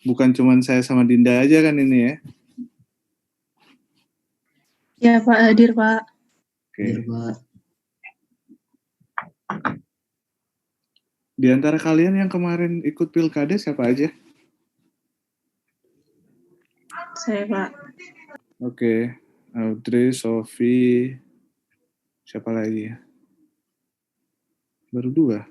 bukan cuma saya sama Dinda aja kan ini ya? Ya Pak, hadir Pak. Oke. Hadir Pak. Di antara kalian yang kemarin ikut pilkada siapa aja? Saya Pak. Oke. Audrey, Sophie, siapa lagi ya? Baru 2.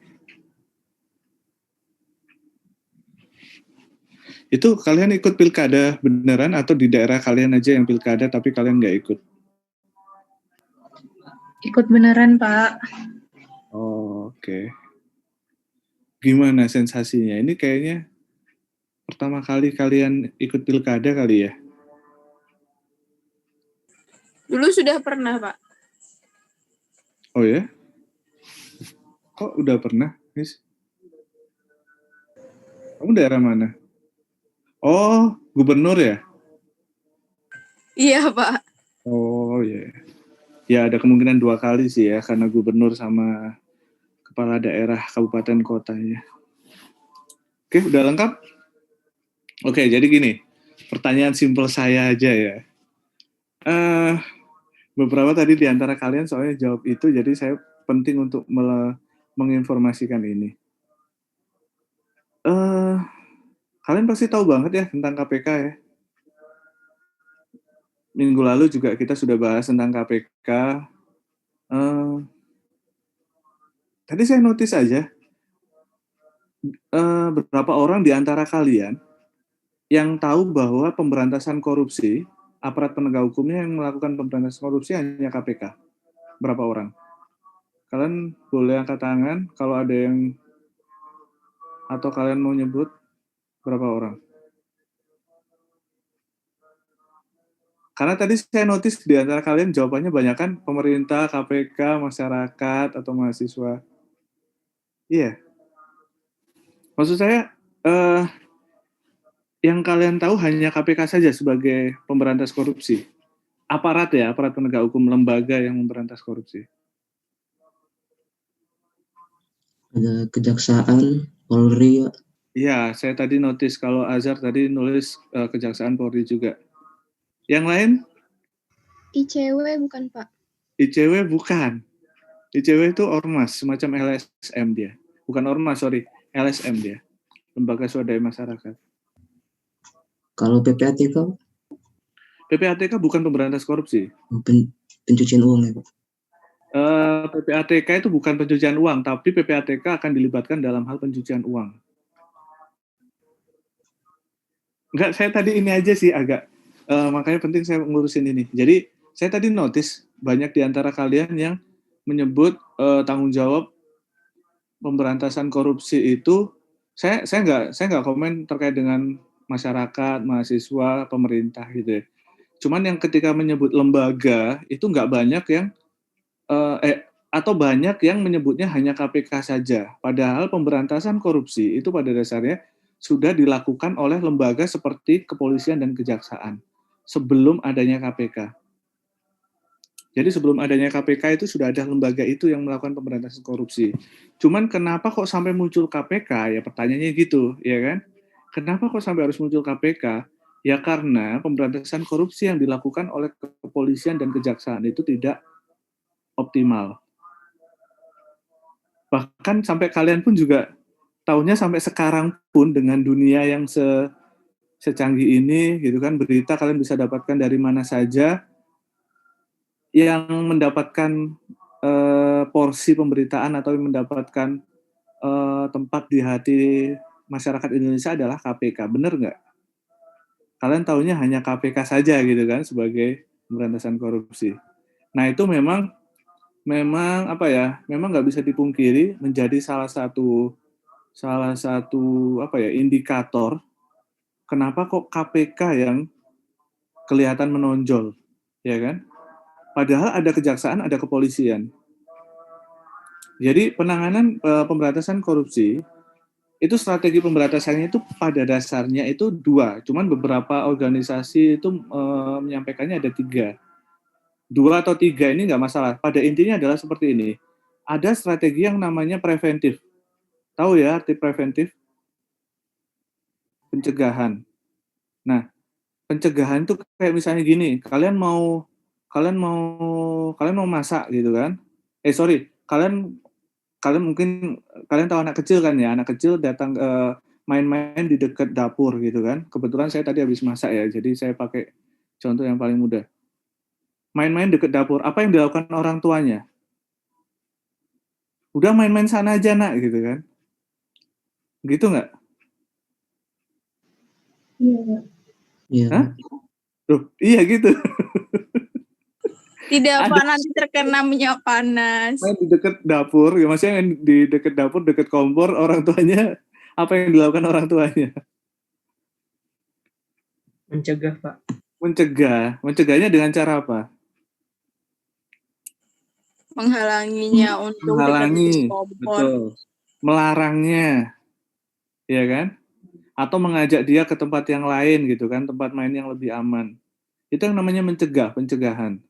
Itu kalian ikut pilkada beneran atau di daerah kalian aja yang pilkada tapi kalian nggak ikut? Ikut beneran Pak. Oh, oke. Gimana sensasinya? Ini kayaknya pertama kali kalian ikut pilkada kali ya? Dulu sudah pernah Pak. Oh ya? Kok udah pernah, Miss? Kamu daerah mana? Oh, gubernur ya? Iya Pak. Oh ya. Ya ada kemungkinan 2 kali sih ya, karena gubernur sama kepala daerah kabupaten kotanya. Oke, udah lengkap? Oke, jadi gini, pertanyaan simpel saya aja ya. Beberapa tadi di antara kalian soalnya jawab itu, jadi saya penting untuk menginformasikan ini. Kalian pasti tahu banget ya tentang KPK ya. Minggu lalu juga kita sudah bahas tentang KPK. Tadi saya notice aja, beberapa orang di antara kalian yang tahu bahwa pemberantasan korupsi, aparat penegak hukumnya yang melakukan pemberantasan korupsi hanya KPK. Berapa orang? Kalian boleh angkat tangan kalau ada yang, atau kalian mau nyebut berapa orang? Karena tadi saya notice di antara kalian jawabannya banyak kan pemerintah, KPK, masyarakat, atau mahasiswa. Iya. Maksud saya, yang kalian tahu hanya KPK saja sebagai pemberantas korupsi. Aparat ya, aparat penegak hukum, lembaga yang memberantas korupsi. Ada Kejaksaan, Polri. Iya, saya tadi notice kalau Azhar tadi nulis Kejaksaan, Polri juga. Yang lain? ICW bukan Pak? ICW bukan. ICW itu ormas, semacam LSM dia. Bukan ormas, sorry. LSM dia. Lembaga Swadaya Masyarakat. Kalau PPATK? PPATK bukan pemberantas korupsi. Pencucian uang ya, Pak? PPATK itu bukan pencucian uang, tapi PPATK akan dilibatkan dalam hal pencucian uang. Enggak, saya tadi ini aja sih agak, makanya penting saya ngurusin ini. Jadi, saya tadi notice banyak di antara kalian yang menyebut tanggung jawab pemberantasan korupsi itu, saya nggak komen terkait dengan masyarakat, mahasiswa, pemerintah gitu ya. Cuman yang ketika menyebut lembaga itu nggak banyak yang atau banyak yang menyebutnya hanya KPK saja. Padahal pemberantasan korupsi itu pada dasarnya sudah dilakukan oleh lembaga seperti kepolisian dan kejaksaan sebelum adanya KPK. Jadi sebelum adanya KPK itu sudah ada lembaga itu yang melakukan pemberantasan korupsi. Cuman kenapa kok sampai muncul KPK? Ya pertanyaannya gitu, ya kan? Kenapa kok sampai harus muncul KPK? Ya karena pemberantasan korupsi yang dilakukan oleh kepolisian dan kejaksaan itu tidak optimal. Bahkan sampai kalian pun juga tahunya sampai sekarang pun dengan dunia yang secanggih ini, gitu kan, berita kalian bisa dapatkan dari mana saja, yang mendapatkan porsi pemberitaan atau yang mendapatkan tempat di hati masyarakat Indonesia adalah KPK. Benar nggak? Kalian tahunya hanya KPK saja gitu kan sebagai pemberantasan korupsi. Nah itu memang apa ya? Memang nggak bisa dipungkiri menjadi salah satu apa ya indikator kenapa kok KPK yang kelihatan menonjol, ya kan? Padahal ada kejaksaan, ada kepolisian. Jadi penanganan pemberantasan korupsi itu strategi pemberantasannya itu pada dasarnya itu 2, cuman beberapa organisasi itu menyampaikannya ada 3. 2 atau 3 ini nggak masalah. Pada intinya adalah seperti ini. Ada strategi yang namanya preventif. Tahu ya arti preventif? pencegahan. Nah, pencegahan itu kayak misalnya gini, kalian mau masak gitu kan? Sorry, kalian kalian mungkin kalian tahu anak kecil kan ya, anak kecil datang main-main di dekat dapur gitu kan. Kebetulan saya tadi habis masak ya, jadi saya pakai contoh yang paling mudah. Main-main dekat dapur, apa yang dilakukan orang tuanya? Udah main-main sana aja nak gitu kan. Gitu nggak? Iya, Pak. Iya. Hah? Tuh, iya gitu. Tidak, Ada. Pak, nanti terkena minyak panas. Main di dekat dapur, ya maksudnya di dekat dapur, dekat kompor, orang tuanya, apa yang dilakukan orang tuanya? Mencegah, Pak. Mencegahnya dengan cara apa? Menghalanginya untuk dekat Menghalangi, kompor. betul. Melarangnya, ya kan? Atau mengajak dia ke tempat yang lain gitu kan, tempat main yang lebih aman. Itu yang namanya mencegah, pencegahan.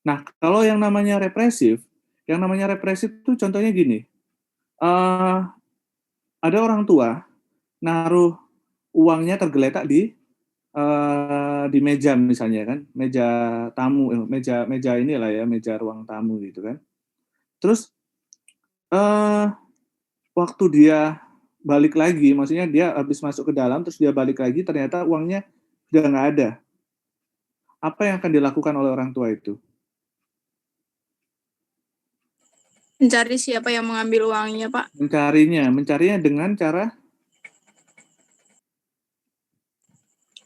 Nah, kalau yang namanya represif itu contohnya gini, ada orang tua naruh uangnya tergeletak di meja misalnya kan, meja tamu, meja inilah ya, meja ruang tamu gitu kan. Terus waktu dia balik lagi, maksudnya dia habis masuk ke dalam, terus dia balik lagi, ternyata uangnya sudah nggak ada. Apa yang akan dilakukan oleh orang tua itu? Mencari siapa yang mengambil uangnya, Pak. Mencarinya dengan cara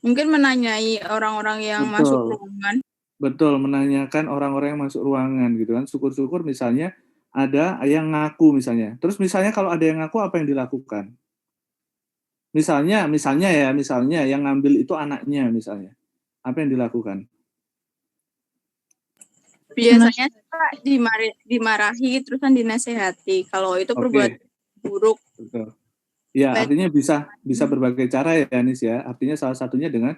mungkin menanyai orang-orang yang masuk ruangan. Betul, menanyakan orang-orang yang masuk ruangan gitu kan. Syukur-syukur misalnya ada yang ngaku misalnya. Terus misalnya kalau ada yang ngaku, apa yang dilakukan? Misalnya yang ngambil itu anaknya misalnya. Apa yang dilakukan? Biasanya Pak dimarahi terus kan dinasehati. Kalau itu perbuatan buruk. Betul. Ya, artinya bisa berbagai cara ya, Anis ya. Artinya salah satunya dengan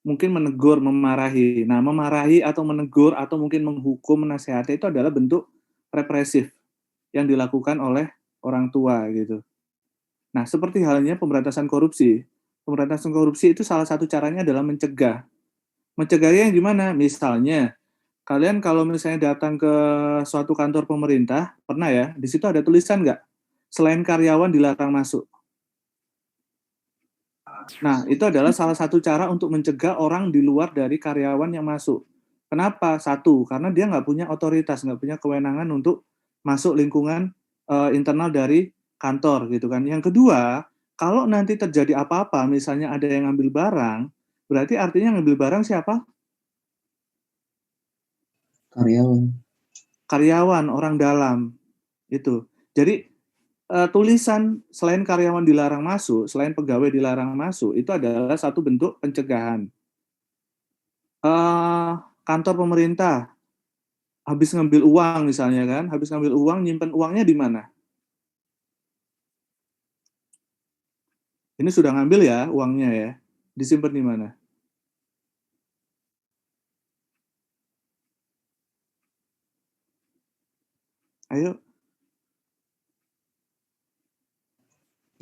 mungkin menegur, memarahi. Nah, memarahi atau menegur atau mungkin menghukum, menasehati itu adalah bentuk represif yang dilakukan oleh orang tua gitu. Nah, seperti halnya pemberantasan korupsi. Pemberantasan korupsi itu salah satu caranya adalah mencegah. Mencegahnya yang gimana? Misalnya, kalian kalau misalnya datang ke suatu kantor pemerintah, pernah ya, di situ ada tulisan nggak? Selain karyawan dilarang masuk. Nah, itu adalah salah satu cara untuk mencegah orang di luar dari karyawan yang masuk. Kenapa? Satu, karena dia nggak punya otoritas, nggak punya kewenangan untuk masuk lingkungan internal dari kantor gitu kan. Yang kedua, kalau nanti terjadi apa-apa, misalnya ada yang ngambil barang, berarti artinya ngambil barang siapa? Karyawan, orang dalam. Itu. Jadi tulisan selain karyawan dilarang masuk, selain pegawai dilarang masuk, itu adalah satu bentuk pencegahan. Kantor pemerintah habis ngambil uang misalnya kan, habis ngambil uang, nyimpen uangnya di mana? Ini sudah ngambil ya uangnya ya, disimpan di mana? Ayo.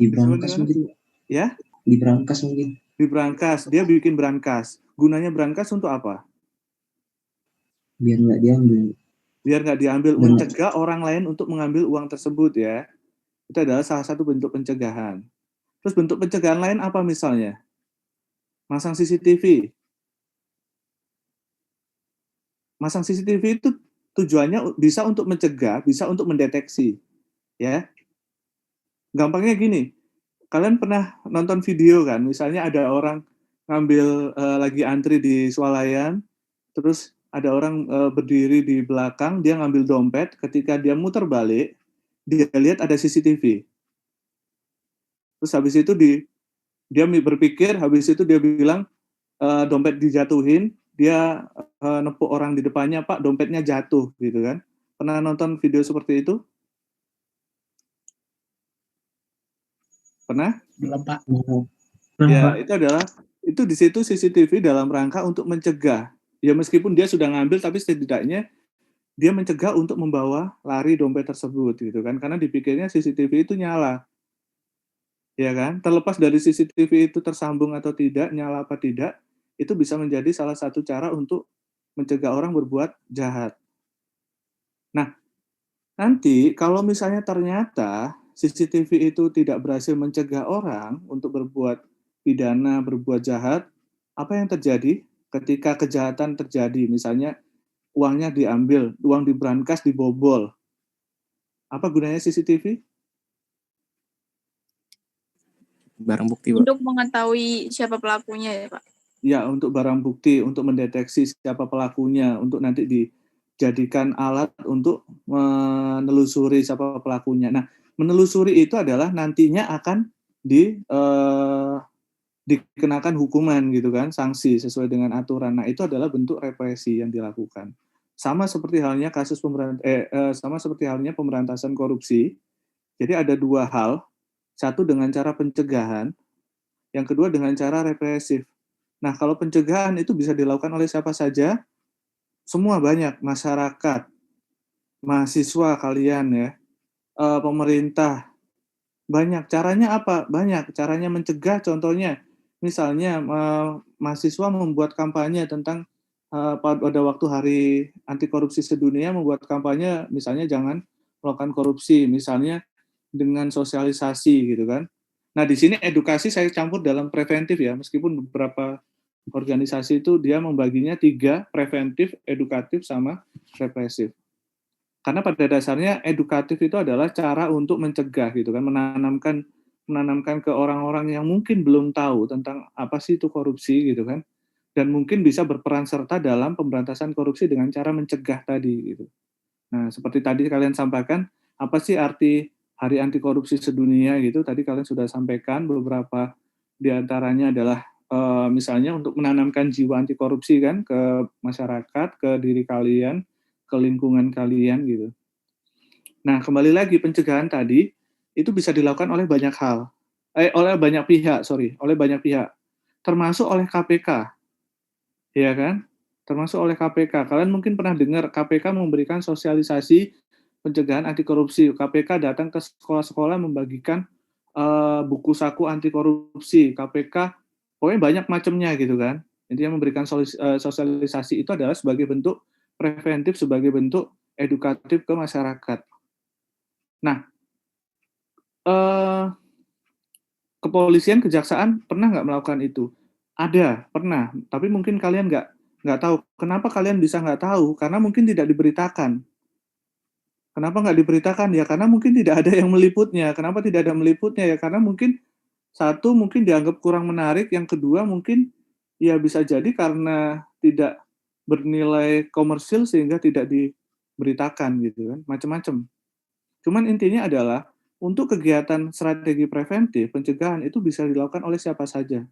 Di brankas mungkin. Ya? Di brankas mungkin. Di brankas, dia bikin brankas. Gunanya brankas untuk apa? Biar nggak diambil. Biar nggak diambil, mencegah orang lain untuk mengambil uang tersebut ya. Itu adalah salah satu bentuk pencegahan. Terus bentuk pencegahan lain apa misalnya? Masang CCTV. Masang CCTV itu tujuannya bisa untuk mencegah, bisa untuk mendeteksi. Ya. Gampangnya gini, kalian pernah nonton video kan, misalnya ada orang ngambil lagi antri di swalayan, terus ada orang berdiri di belakang, dia ngambil dompet, ketika dia muter balik, dia lihat ada CCTV. Terus habis itu dia berpikir, habis itu dia bilang dompet dijatuhin, dia nepuk orang di depannya, Pak, dompetnya jatuh, gitu kan. Pernah nonton video seperti itu? Pernah? Belum, Pak. Ya, itu di situ CCTV dalam rangka untuk mencegah. Ya meskipun dia sudah ngambil, tapi setidaknya dia mencegah untuk membawa lari dompet tersebut, gitu kan. Karena dipikirnya CCTV itu nyala. ya kan? Terlepas dari CCTV itu tersambung atau tidak, nyala apa tidak, itu bisa menjadi salah satu cara untuk mencegah orang berbuat jahat. Nah, nanti kalau misalnya ternyata CCTV itu tidak berhasil mencegah orang untuk berbuat pidana, berbuat jahat, apa yang terjadi ketika kejahatan terjadi? Misalnya uangnya diambil, uang diberankas, dibobol. Apa gunanya CCTV? Barang bukti, Pak. Untuk mengetahui siapa pelakunya ya Pak. Ya, untuk barang bukti, untuk mendeteksi siapa pelakunya, untuk nanti dijadikan alat untuk menelusuri siapa pelakunya. Nah, menelusuri itu adalah nantinya akan dikenakan hukuman gitu kan, sanksi sesuai dengan aturan. Nah, itu adalah bentuk represi yang dilakukan. Sama seperti halnya sama seperti halnya pemberantasan korupsi. Jadi ada dua hal, satu dengan cara pencegahan, yang kedua dengan cara represif. Nah, kalau pencegahan itu bisa dilakukan oleh siapa saja, semua banyak, masyarakat, mahasiswa kalian ya, pemerintah, banyak. Caranya apa? Banyak. Caranya mencegah, contohnya, misalnya mahasiswa membuat kampanye tentang pada waktu Hari Anti Korupsi Sedunia, membuat kampanye, misalnya jangan melakukan korupsi, misalnya dengan sosialisasi gitu kan. Nah, di sini edukasi saya campur dalam preventif ya, meskipun beberapa organisasi itu dia membaginya 3, preventif, edukatif, sama represif. Karena pada dasarnya edukatif itu adalah cara untuk mencegah gitu kan, menanamkan ke orang-orang yang mungkin belum tahu tentang apa sih itu korupsi gitu kan, dan mungkin bisa berperan serta dalam pemberantasan korupsi dengan cara mencegah tadi gitu. Nah, seperti tadi kalian sampaikan, apa sih arti Hari Anti Korupsi Sedunia gitu, tadi kalian sudah sampaikan beberapa di antaranya adalah misalnya untuk menanamkan jiwa anti korupsi kan ke masyarakat, ke diri kalian, ke lingkungan kalian gitu. Nah, kembali lagi pencegahan tadi itu bisa dilakukan oleh banyak hal. Oleh banyak pihak, oleh banyak pihak. Termasuk oleh KPK. Ya kan? Termasuk oleh KPK. Kalian mungkin pernah dengar KPK memberikan sosialisasi pencegahan anti korupsi. KPK datang ke sekolah-sekolah membagikan buku saku anti korupsi. KPK pokoknya banyak macamnya gitu kan. Intinya memberikan sosialisasi itu adalah sebagai bentuk preventif, sebagai bentuk edukatif ke masyarakat. Nah, kepolisian, kejaksaan pernah nggak melakukan itu? Ada, pernah. Tapi mungkin kalian nggak tahu. Kenapa kalian bisa nggak tahu? Karena mungkin tidak diberitakan. Kenapa nggak diberitakan? Ya karena mungkin tidak ada yang meliputnya. Kenapa tidak ada meliputnya? Ya karena mungkin satu, mungkin dianggap kurang menarik. Yang kedua, mungkin ya bisa jadi karena tidak bernilai komersil sehingga tidak diberitakan gitu kan. Macam-macam. Cuman intinya adalah untuk kegiatan strategi preventif, pencegahan itu bisa dilakukan oleh siapa saja.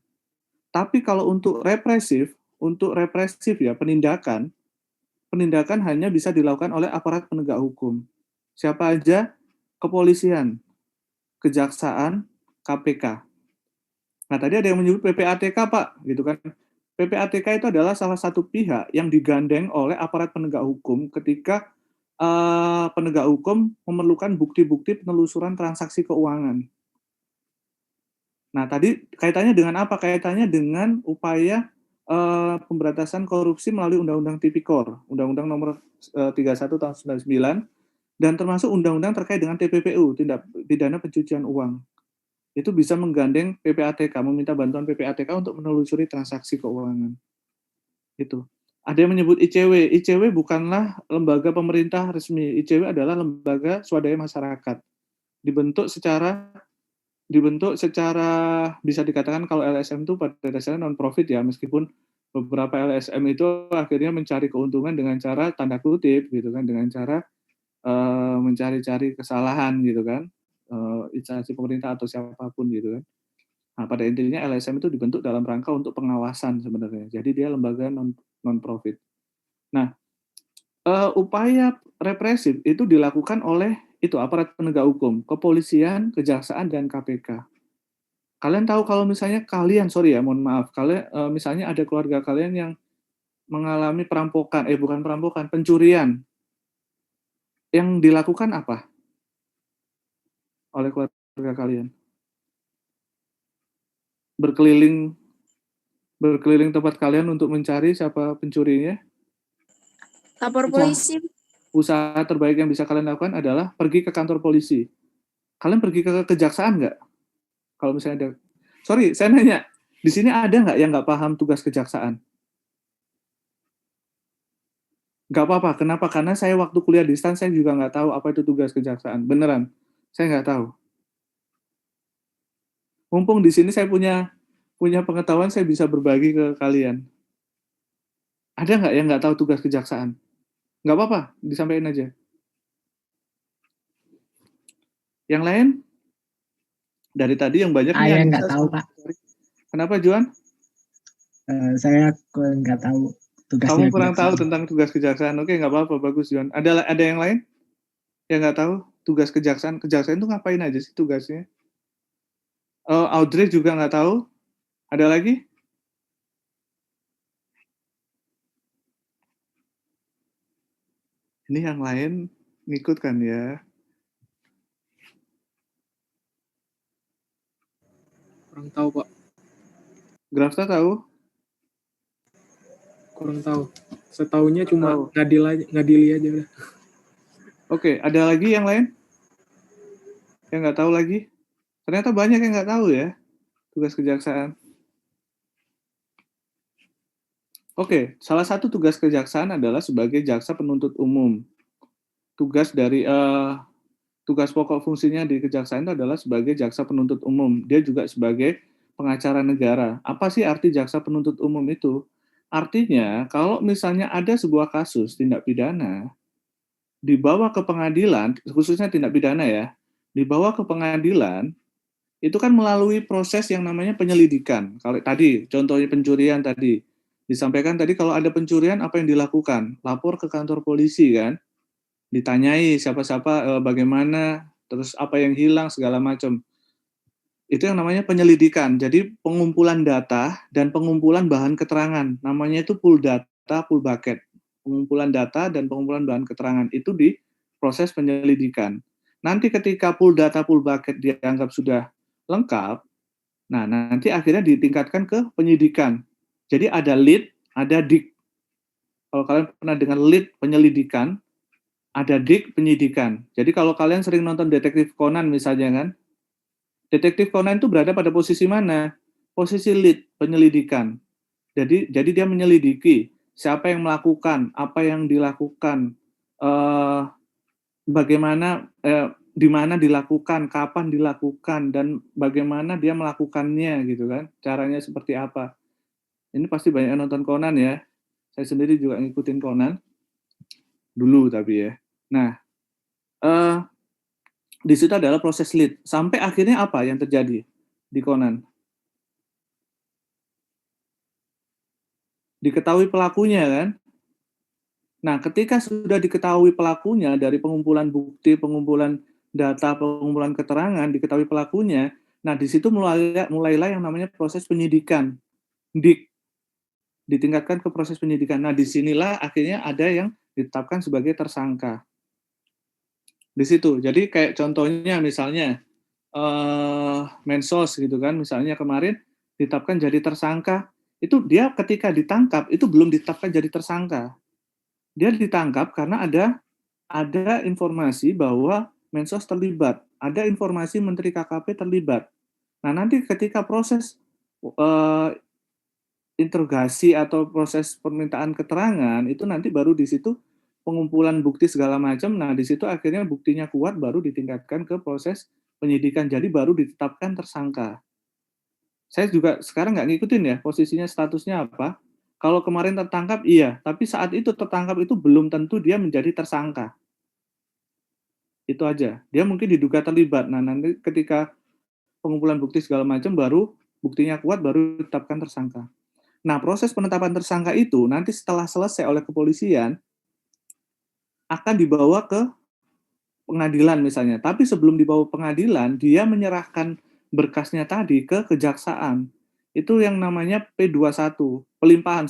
Tapi kalau untuk represif ya, penindakan hanya bisa dilakukan oleh aparat penegak hukum. Siapa aja? Kepolisian, kejaksaan, KPK. Nah, tadi ada yang menyebut PPATK, Pak, gitu kan. PPATK itu adalah salah satu pihak yang digandeng oleh aparat penegak hukum ketika penegak hukum memerlukan bukti-bukti penelusuran transaksi keuangan. Nah, tadi kaitannya dengan apa? Kaitannya dengan upaya pemberantasan korupsi melalui Undang-Undang Tipikor, Undang-Undang Nomor 31 Tahun 99, dan termasuk undang-undang terkait dengan TPPU, tindak pidana pencucian uang. Itu bisa menggandeng PPATK, meminta bantuan PPATK untuk menelusuri transaksi keuangan. Itu. Ada yang menyebut ICW. ICW bukanlah lembaga pemerintah resmi. ICW adalah lembaga swadaya masyarakat. Dibentuk secara bisa dikatakan kalau LSM itu pada dasarnya non-profit ya, meskipun beberapa LSM itu akhirnya mencari keuntungan dengan cara tanda kutip gitu kan, dengan cara mencari-cari kesalahan gitu kan, instansi pemerintah atau siapapun gitu kan. Nah, pada intinya LSM itu dibentuk dalam rangka untuk pengawasan sebenarnya. Jadi dia lembaga non-profit. Nah, upaya represif itu dilakukan oleh itu aparat penegak hukum, kepolisian, kejaksaan, dan KPK. Kalian tahu kalau misalnya kalian, mohon maaf, kalian misalnya ada keluarga kalian yang mengalami perampokan, bukan perampokan, pencurian, yang dilakukan apa oleh keluarga kalian? berkeliling tempat kalian untuk mencari siapa pencurinya. Lapor polisi. Usaha terbaik yang bisa kalian lakukan adalah pergi ke kantor polisi. Kalian pergi ke kejaksaan nggak? Kalau misalnya ada, sorry, saya nanya, di sini ada nggak yang nggak paham tugas kejaksaan? Nggak apa-apa. Kenapa? Karena saya waktu kuliah di STAN, saya juga nggak tahu apa itu tugas kejaksaan. Beneran, saya nggak tahu. Mumpung di sini saya punya pengetahuan, saya bisa berbagi ke kalian. Ada nggak yang nggak tahu tugas kejaksaan? Nggak apa-apa, disampaikan aja. Yang lain? Dari tadi yang banyak Saya nih. nggak tahu, Pak. Kenapa, Juan? Saya nggak tahu tugasnya. Kamu kurang tahu tentang tugas kejaksaan. Oke, nggak apa-apa, bagus, Juan. Ada yang lain yang nggak tahu tugas kejaksaan? Kejaksaan itu ngapain aja sih tugasnya? Audrey juga nggak tahu. Ada lagi? Ini yang lain ngikut kan ya? Kurang tahu, Pak. Grafta tahu? Kurang tahu. Setahunya cuma ngadili aja udah. Oke, ada lagi yang lain? Yang nggak tahu lagi? Ternyata banyak yang nggak tahu ya tugas kejaksaan. Oke, salah satu tugas kejaksaan adalah sebagai jaksa penuntut umum. Tugas pokok fungsinya di kejaksaan itu adalah sebagai jaksa penuntut umum. Dia juga sebagai pengacara negara. Apa sih arti jaksa penuntut umum itu? Artinya, kalau misalnya ada sebuah kasus tindak pidana, dibawa ke pengadilan, khususnya tindak pidana ya, dibawa ke pengadilan, itu kan melalui proses yang namanya penyelidikan. Kalau tadi, contohnya pencurian tadi, disampaikan tadi kalau ada pencurian, apa yang dilakukan? Lapor ke kantor polisi kan, ditanyai siapa-siapa, bagaimana, terus apa yang hilang, segala macam. Itu yang namanya penyelidikan. Jadi pengumpulan data dan pengumpulan bahan keterangan. Namanya itu pool data, pool bucket. Pengumpulan data dan pengumpulan bahan keterangan itu di proses penyelidikan. Nanti ketika pool data, pool bucket dianggap sudah lengkap, nah nanti akhirnya ditingkatkan ke penyidikan. Jadi ada lead, ada dik. Kalau kalian pernah dengar lead penyelidikan, ada dik penyidikan. Jadi kalau kalian sering nonton Detektif Conan misalnya kan, Detektif Conan itu berada pada posisi mana? Posisi lead penyelidikan. Jadi dia menyelidiki siapa yang melakukan, apa yang dilakukan, bagaimana, di mana dilakukan, kapan dilakukan, dan bagaimana dia melakukannya gitu kan? Caranya seperti apa? Ini pasti banyak yang nonton Conan ya. Saya sendiri juga ngikutin Conan dulu tapi ya. Nah, di situ adalah proses lead. Sampai akhirnya apa yang terjadi di Conan? Diketahui pelakunya kan? Nah, ketika sudah diketahui pelakunya dari pengumpulan bukti, pengumpulan data, pengumpulan keterangan, diketahui pelakunya, nah di situ mulailah yang namanya proses penyidikan. Ditingkatkan ke proses penyidikan. Nah, disinilah akhirnya ada yang ditetapkan sebagai tersangka. Di situ. Jadi kayak contohnya misalnya Mensos gitu kan, misalnya kemarin ditetapkan jadi tersangka, itu dia ketika ditangkap itu belum ditetapkan jadi tersangka. Dia ditangkap karena ada informasi bahwa Mensos terlibat, ada informasi Menteri KKP terlibat. Nah, nanti ketika proses interogasi atau proses permintaan keterangan itu nanti baru di situ pengumpulan bukti segala macam. Nah, di situ akhirnya buktinya kuat baru ditingkatkan ke proses penyidikan. Jadi baru ditetapkan tersangka. Saya juga sekarang nggak ngikutin ya posisinya statusnya apa. Kalau kemarin tertangkap iya, tapi saat itu tertangkap itu belum tentu dia menjadi tersangka. Itu aja. Dia mungkin diduga terlibat. Nah, nanti ketika pengumpulan bukti segala macam baru buktinya kuat baru ditetapkan tersangka. Nah, proses penetapan tersangka itu nanti setelah selesai oleh kepolisian akan dibawa ke pengadilan misalnya. Tapi sebelum dibawa pengadilan, dia menyerahkan berkasnya tadi ke kejaksaan. Itu yang namanya P21, pelimpahan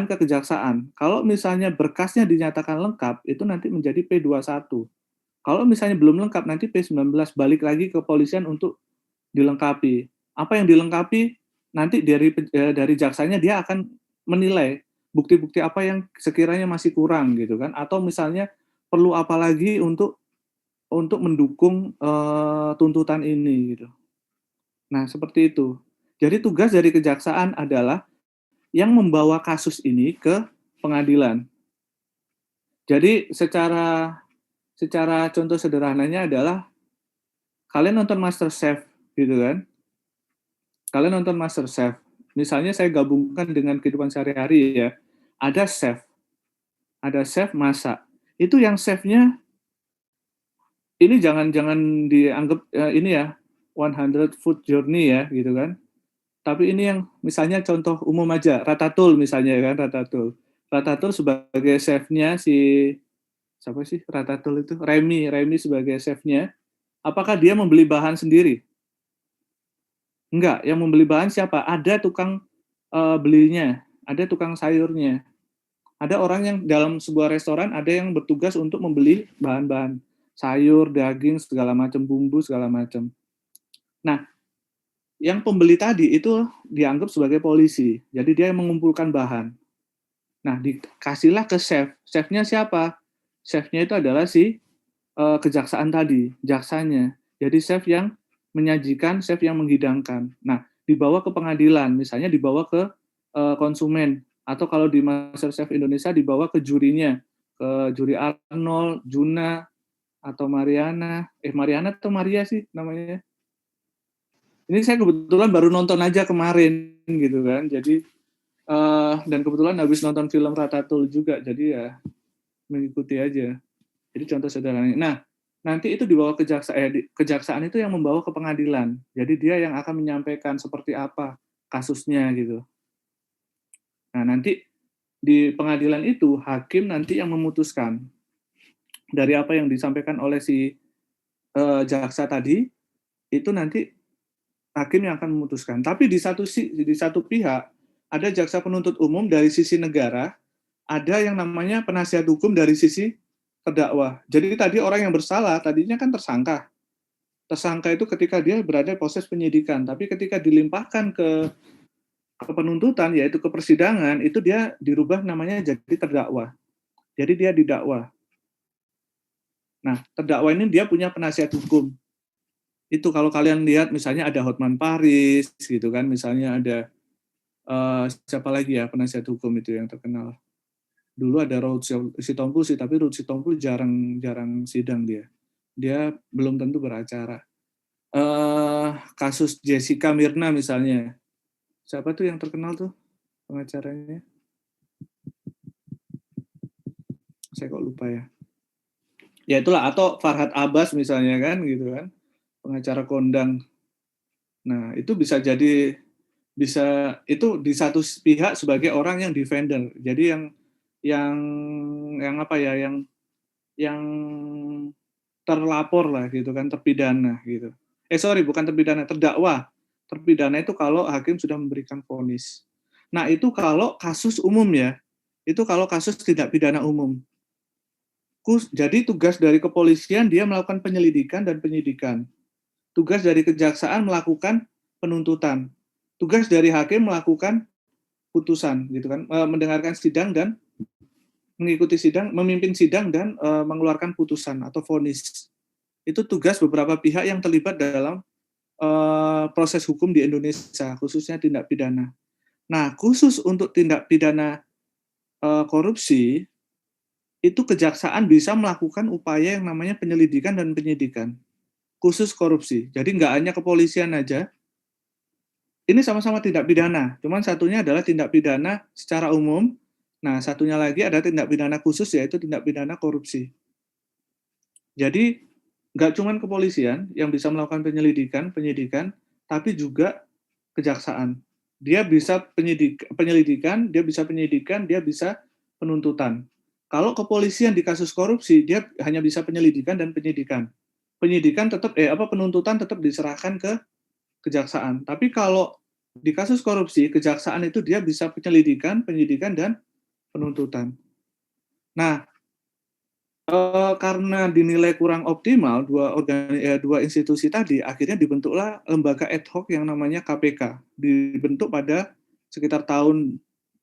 ke kejaksaan. Kalau misalnya berkasnya dinyatakan lengkap, itu nanti menjadi P21. Kalau misalnya belum lengkap, nanti P19 balik lagi ke kepolisian untuk dilengkapi. Apa yang dilengkapi nanti dari jaksanya dia akan menilai bukti-bukti apa yang sekiranya masih kurang gitu kan, atau misalnya perlu apa lagi untuk mendukung tuntutan ini gitu. Nah, seperti itu. Jadi tugas dari kejaksaan adalah yang membawa kasus ini ke pengadilan. Jadi secara contoh sederhananya adalah kalian nonton MasterChef gitu kan. Kalian nonton MasterChef. Misalnya saya gabungkan dengan kehidupan sehari-hari ya. Ada chef masak. Itu yang chefnya ini jangan dianggap ini ya 100 food journey ya gitu kan. Tapi ini yang misalnya contoh umum aja, Ratatouille misalnya kan, Ratatouille. Ratatouille sebagai chefnya siapa sih Ratatouille itu? Remy sebagai chefnya. Apakah dia membeli bahan sendiri? Enggak, yang membeli bahan siapa? Ada tukang belinya, ada tukang sayurnya. Ada orang yang dalam sebuah restoran ada yang bertugas untuk membeli bahan-bahan sayur, daging, segala macam, bumbu, segala macam. Nah, yang pembeli tadi itu dianggap sebagai polisi. Jadi dia yang mengumpulkan bahan. Nah, dikasihlah ke chef. Chefnya siapa? Chefnya itu adalah si kejaksaan tadi, jaksanya. Jadi chef yang menyajikan, chef yang menghidangkan. Nah, dibawa ke pengadilan, misalnya dibawa ke konsumen. Atau kalau di MasterChef Indonesia dibawa ke jurinya. Ke juri Arnold, Juna, atau Mariana. Mariana atau Maria sih namanya. Ini saya kebetulan baru nonton aja kemarin gitu kan, jadi dan kebetulan habis nonton film Ratatouille juga, jadi ya mengikuti aja. Jadi contoh sederhananya. Nah, nanti itu dibawa kejaksaan itu yang membawa ke pengadilan. Jadi dia yang akan menyampaikan seperti apa kasusnya gitu. Nah, nanti di pengadilan itu hakim nanti yang memutuskan dari apa yang disampaikan oleh si jaksa tadi, itu nanti hakim yang akan memutuskan. Tapi di satu pihak ada jaksa penuntut umum dari sisi negara, ada yang namanya penasihat hukum dari sisi terdakwa. Jadi tadi orang yang bersalah tadinya kan tersangka. Tersangka itu ketika dia berada di proses penyidikan, tapi ketika dilimpahkan ke penuntutan, yaitu ke persidangan, itu dia dirubah namanya jadi terdakwa. Jadi dia didakwa. Nah, terdakwa ini dia punya penasihat hukum. Itu kalau kalian lihat misalnya ada Hotman Paris gitu kan, misalnya ada siapa lagi ya penasihat hukum itu yang terkenal. Dulu ada Ruud Sitompul sih, tapi Ruud Sitompul jarang sidang dia. Dia belum tentu beracara. Kasus Jessica Mirna misalnya. Siapa tuh yang terkenal tuh pengacaranya? Saya kok lupa ya. Ya itulah, atau Farhad Abbas misalnya kan gitu kan. Pengacara kondang. Nah, itu bisa itu di satu pihak sebagai orang yang defender. Jadi yang apa ya, yang terlapor lah gitu kan, terpidana gitu. Bukan terpidana, terdakwa. Terpidana itu kalau hakim sudah memberikan vonis. Nah, itu kalau kasus umum ya. Itu kalau kasus tindak pidana umum. Jadi tugas dari kepolisian dia melakukan penyelidikan dan penyidikan. Tugas dari kejaksaan melakukan penuntutan. Tugas dari hakim melakukan putusan, gitu kan, mendengarkan sidang dan mengikuti sidang, memimpin sidang dan mengeluarkan putusan atau vonis. Itu tugas beberapa pihak yang terlibat dalam proses hukum di Indonesia, khususnya tindak pidana. Nah, khusus untuk tindak pidana korupsi, itu kejaksaan bisa melakukan upaya yang namanya penyelidikan dan penyidikan. Khusus korupsi. Jadi nggak hanya kepolisian aja. Ini sama-sama tindak pidana. Cuman satunya adalah tindak pidana secara umum. Nah, satunya lagi ada tindak pidana khusus, yaitu tindak pidana korupsi. Jadi nggak cuman kepolisian yang bisa melakukan penyidikan, tapi juga kejaksaan. Dia bisa penyelidikan, dia bisa penyidikan, dia bisa penuntutan. Kalau kepolisian di kasus korupsi, dia hanya bisa penyelidikan dan penyidikan. Penuntutan tetap diserahkan ke kejaksaan. Tapi kalau di kasus korupsi, kejaksaan itu dia bisa penyelidikan, penyidikan, dan penuntutan. Nah, Karena dinilai kurang optimal dua institusi tadi, akhirnya dibentuklah lembaga ad hoc yang namanya KPK. Dibentuk pada sekitar tahun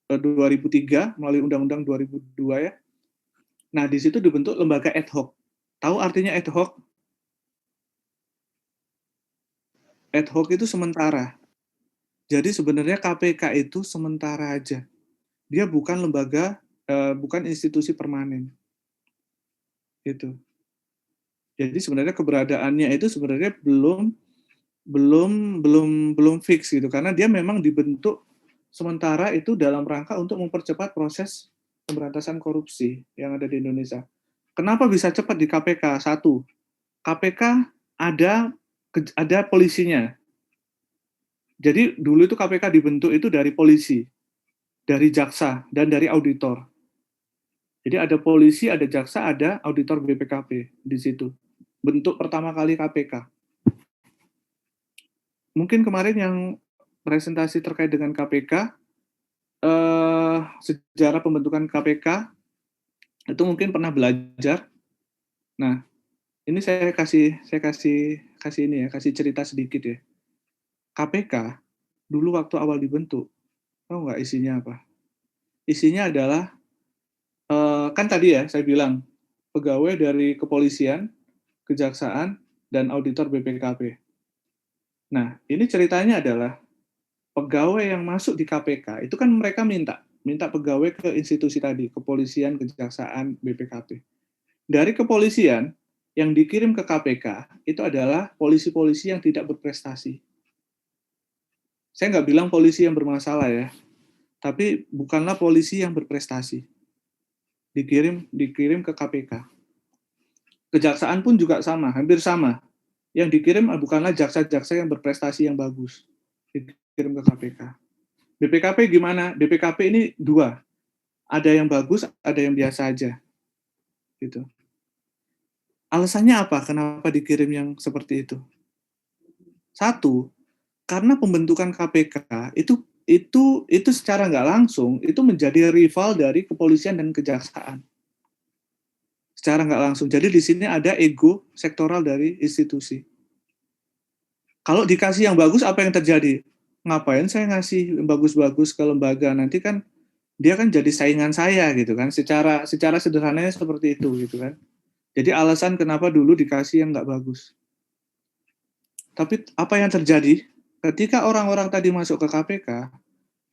2003 melalui Undang-Undang 2002 ya. Nah, di situ dibentuk lembaga ad hoc. Tahu artinya ad hoc? Ad hoc itu sementara. Jadi sebenarnya KPK itu sementara aja. Dia bukan lembaga, bukan institusi permanen. Gitu. Jadi sebenarnya keberadaannya itu sebenarnya belum fix gitu, karena dia memang dibentuk sementara itu dalam rangka untuk mempercepat proses pemberantasan korupsi yang ada di Indonesia. Kenapa bisa cepat di KPK? Satu, KPK ada polisinya. Jadi dulu itu KPK dibentuk itu dari polisi, dari jaksa, dan dari auditor. Jadi ada polisi, ada jaksa, ada auditor BPKP di situ. Bentuk pertama kali KPK. Mungkin kemarin yang presentasi terkait dengan KPK, sejarah pembentukan KPK, itu mungkin pernah belajar. Nah, ini saya kasih cerita sedikit ya. KPK dulu waktu awal dibentuk, tahu nggak isinya apa? Isinya adalah kan tadi ya saya bilang pegawai dari kepolisian, kejaksaan, dan auditor BPKP. Nah, ini ceritanya adalah pegawai yang masuk di KPK itu kan mereka minta pegawai ke institusi tadi, kepolisian, kejaksaan, BPKP. Dari kepolisian yang dikirim ke KPK itu adalah polisi-polisi yang tidak berprestasi. Saya nggak bilang polisi yang bermasalah ya, tapi bukanlah polisi yang berprestasi. Dikirim ke KPK. Kejaksaan pun juga sama, hampir sama. Yang dikirim bukanlah jaksa-jaksa yang berprestasi yang bagus. Dikirim ke KPK. BPKP gimana? BPKP ini dua. Ada yang bagus, ada yang biasa aja. Gitu. Alasannya apa? Kenapa dikirim yang seperti itu? Satu, karena pembentukan KPK itu secara nggak langsung itu menjadi rival dari kepolisian dan kejaksaan. Secara nggak langsung. Jadi di sini ada ego sektoral dari institusi. Kalau dikasih yang bagus, apa yang terjadi? Ngapain saya ngasih yang bagus-bagus ke lembaga? Nanti kan dia kan jadi saingan saya gitu kan. Secara sederhananya seperti itu gitu kan. Jadi alasan kenapa dulu dikasih yang nggak bagus. Tapi apa yang terjadi? Ketika orang-orang tadi masuk ke KPK,